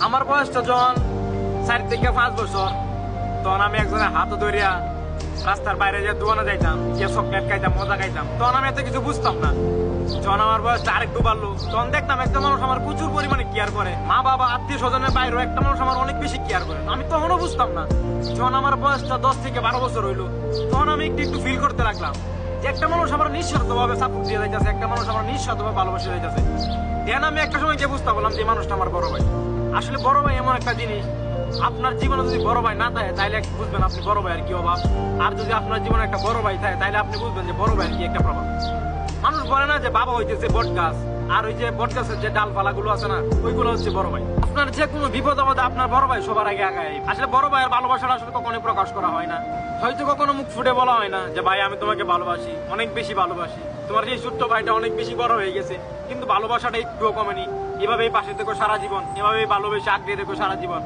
আমার বয়সটা যখন 4 থেকে 5 বছর, তখন আমি একজনের হাত ধরিয়া রাস্তার বাইরে যে দোকানে যাইতাম, যে চকলেট খাইতাম, মজা খাইতাম, তখন আমি এত কিছু বুঝতাম না। যখন আমার বয়সটা আরেকটু বাড়লো, তখন দেখতাম একটা মানুষ আমার প্রচুর পরিমাণে কেয়ার করে, মা বাবা আত্মীয় স্বজনের বাইরেও একটা মানুষ আমার অনেক বেশি কেয়ার করে। আমি তখনও বুঝতাম না। যখন আমার বয়সটা 10 থেকে 12 বছর হইলো, তখন আমি একটু একটু ফিল করতে লাগলাম যে একটা মানুষ আমার নিঃস্বার্থ ভাবে সাপোর্ট দিয়ে যাইতেছে, একটা মানুষ আমার নিঃস্বার্থ ভাবে ভালোবাসে যাইতেছে। দেন আমি একটা সময় গিয়ে বুঝতে পারলাম যে মানুষটা আমার বড় ভাই। আসলে বড় ভাই এমন একটা জিনিস, আপনার জীবনে যদি বড় ভাই না থাকে তাইলে বুঝবেন আপনি বড় ভাইয়ের কি অভাব, আর যদি আপনার জীবনে একটা বড় ভাই থাকে তাইলে আপনি বুঝবেন যে বড় ভাইয়ের কি একটা প্রভাব। মানুষ বলে না যে বাবা হইতেছে বট গাছ, আর ওই যে বট গাছের যে ডালপালা গুলো আছে না, ওইগুলো হচ্ছে বড় ভাই। আপনার যে কোনো বিপদ আপদে আপনার বড় ভাই সবার আগে আগায়। আসলে বড় ভাইয়ের ভালোবাসাটা আসলে কখনোই প্রকাশ করা হয় না, হয়তো কখনো মুখ ফুটে বলা হয় না যে ভাই আমি তোমাকে ভালোবাসি, অনেক বেশি ভালোবাসি, তোমার সেই ছোট্ট ভাইটা অনেক বেশি বড় হয়ে গেছে, কিন্তু ভালোবাসাটা একটুও কমেনি। এভাবেই পাশে থেকো সারা জীবন, এভাবেই ভালোবেসে আঁকড়িয়ে থেকো সারা জীবন।